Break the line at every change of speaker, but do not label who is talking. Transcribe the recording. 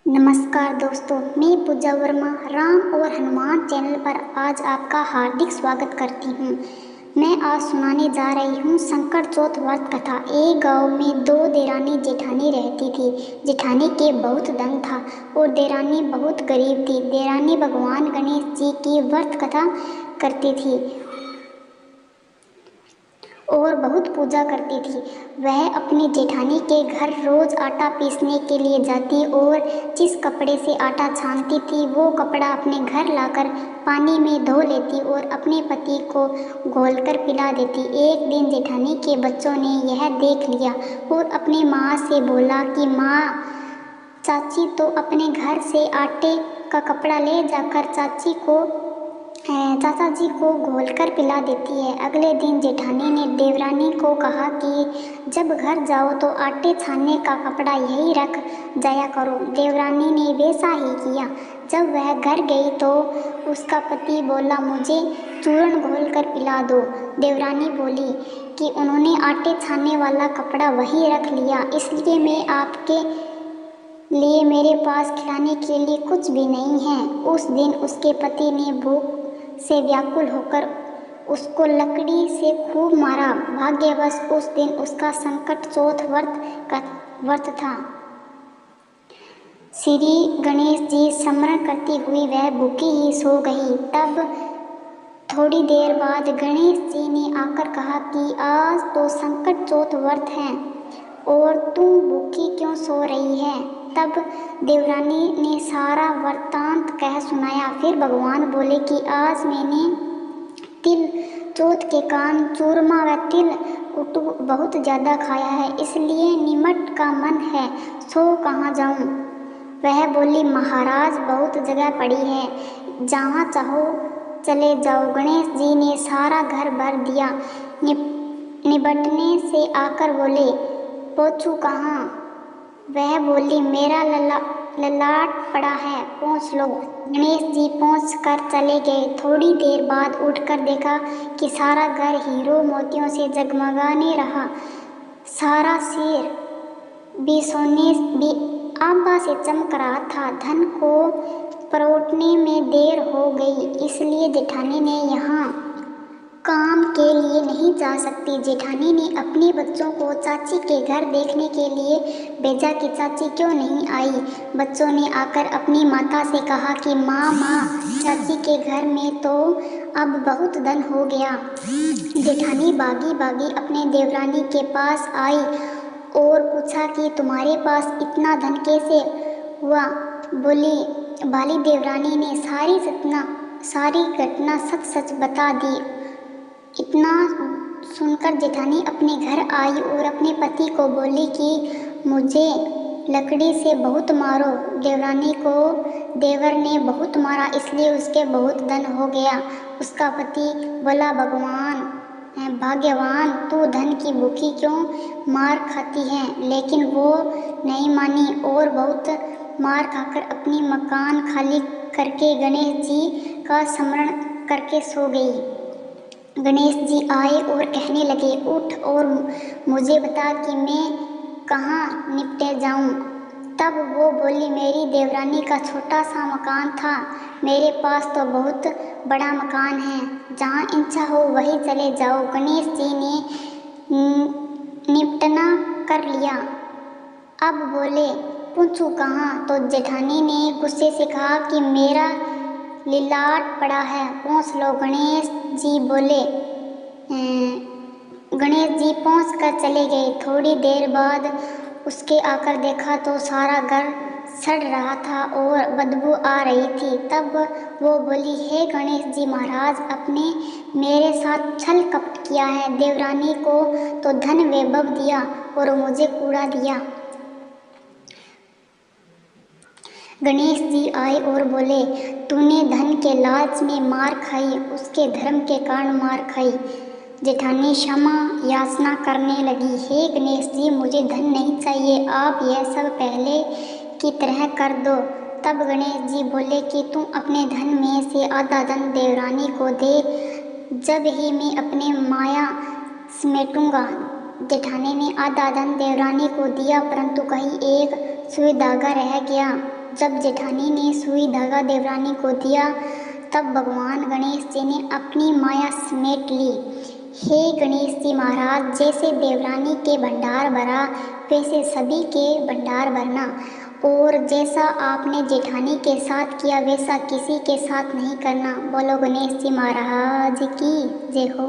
नमस्कार दोस्तों, मैं पूजा वर्मा राम और हनुमान चैनल पर आज आपका हार्दिक स्वागत करती हूँ। मैं आज सुनाने जा रही हूँ संकट चौथ व्रत कथा। एक गांव में दो देरानी जेठानी रहती थी। जेठानी के बहुत धन था और देरानी बहुत गरीब थी। देरानी भगवान गणेश जी की व्रत कथा करती थी और बहुत पूजा करती थी। वह अपनी जेठानी के घर रोज आटा पीसने के लिए जाती और जिस कपड़े से आटा छानती थी वो कपड़ा अपने घर लाकर पानी में धो लेती और अपने पति को घोलकर पिला देती। एक दिन जेठानी के बच्चों ने यह देख लिया और अपनी माँ से बोला कि माँ, चाची तो अपने घर से आटे का कपड़ा ले जाकर चाचा जी को घोलकर पिला देती है। अगले दिन जेठानी ने देवरानी को कहा कि जब घर जाओ तो आटे छानने का कपड़ा यही रख जाया करो। देवरानी ने वैसा ही किया। जब वह घर गई तो उसका पति बोला, मुझे चूर्ण घोलकर पिला दो। देवरानी बोली कि उन्होंने आटे छानने वाला कपड़ा वही रख लिया, इसलिए मैं आपके लिए मेरे पास खिलाने के लिए कुछ भी नहीं है। उस दिन उसके पति ने भूख से व्याकुल होकर उसको लकड़ी से खूब मारा। भाग्यवश उस दिन उसका संकट चौथ व्रत था। श्री गणेश जी स्मरण करती हुई वह भूखी ही सो गई। तब थोड़ी देर बाद गणेश जी ने आकर कहा कि आज तो संकट चौथ व्रत है और तुम भूखी क्यों सो रही है। तब देवरानी ने सारा वृत्तांत कह सुनाया। फिर भगवान बोले कि आज मैंने तिल चौथ के कारण चूरमा व तिल कुटु बहुत ज़्यादा खाया है, इसलिए निमट का मन है, सो कहाँ जाऊँ। वह बोली, महाराज बहुत जगह पड़ी है, जहाँ चाहो चले जाओ। गणेश जी ने सारा घर भर दिया। निबटने से आकर बोले, पहुँचूँ कहाँ। वह बोली, मेरा ललाट पड़ा है, पहुँच लो। गणेश जी पहुँच कर चले गए। थोड़ी देर बाद उठकर देखा कि सारा घर हीरो मोतियों से जगमगाने रहा। सारा सिर भी सोने भी आभा से चमक रहा था। धन को परोटने में देर हो गई, इसलिए जेठानी ने यहाँ काम के लिए नहीं जा सकती। जेठानी ने अपने बच्चों को चाची के घर देखने के लिए भेजा कि चाची क्यों नहीं आई। बच्चों ने आकर अपनी माता से कहा कि माँ, चाची के घर में तो अब बहुत धन हो गया। जेठानी भागी भागी अपने देवरानी के पास आई और पूछा कि तुम्हारे पास इतना धन कैसे हुआ। बाली देवरानी ने सारी घटना सच बता दी। इतना सुनकर जेठानी अपने घर आई और अपने पति को बोली कि मुझे लकड़ी से बहुत मारो। देवरानी को देवर ने बहुत मारा, इसलिए उसके बहुत धन हो गया। उसका पति बोला, भाग्यवान, तू धन की भूखी क्यों मार खाती है। लेकिन वो नहीं मानी और बहुत मार खाकर अपनी मकान खाली करके गणेश जी का स्मरण करके सो गई। गणेश जी आए और कहने लगे, उठ और मुझे बता कि मैं कहाँ निपटे जाऊँ। तब वो बोली, मेरी देवरानी का छोटा सा मकान था, मेरे पास तो बहुत बड़ा मकान है, जहाँ इच्छा हो वहीं चले जाओ। गणेश जी ने निपटना कर लिया। अब बोले, पूछूं कहाँ। तो जेठानी ने गुस्से से कहा कि मेरा लिलाट पड़ा है, पहुँच लो। गणेश जी पहुँच कर चले गए। थोड़ी देर बाद उसके आकर देखा तो सारा घर सड़ रहा था और बदबू आ रही थी। तब वो बोली, हे गणेश जी महाराज, आपने मेरे साथ छल कपट किया है। देवरानी को तो धन वैभव दिया और मुझे कूड़ा दिया। गणेश जी आए और बोले, तूने धन के लालच में मार खाई, उसके धर्म के कारण मार खाई। जेठानी क्षमा याचना करने लगी, हे गणेश जी, मुझे धन नहीं चाहिए, आप यह सब पहले की तरह कर दो। तब गणेश जी बोले कि तुम अपने धन में से आधा धन देवरानी को दे, जब ही मैं अपने माया समेटूंगा। जेठानी ने आधा धन देवरानी को दिया, परंतु कहीं एक सुई धागा रह गया। जब जेठानी ने सुई धागा देवरानी को दिया तब भगवान गणेश जी ने अपनी माया समेट ली। हे गणेश जी महाराज, जैसे देवरानी के भंडार भरा वैसे सभी के भंडार भरना, और जैसा आपने जेठानी के साथ किया वैसा किसी के साथ नहीं करना। बोलो गणेश जी महाराज की जय हो।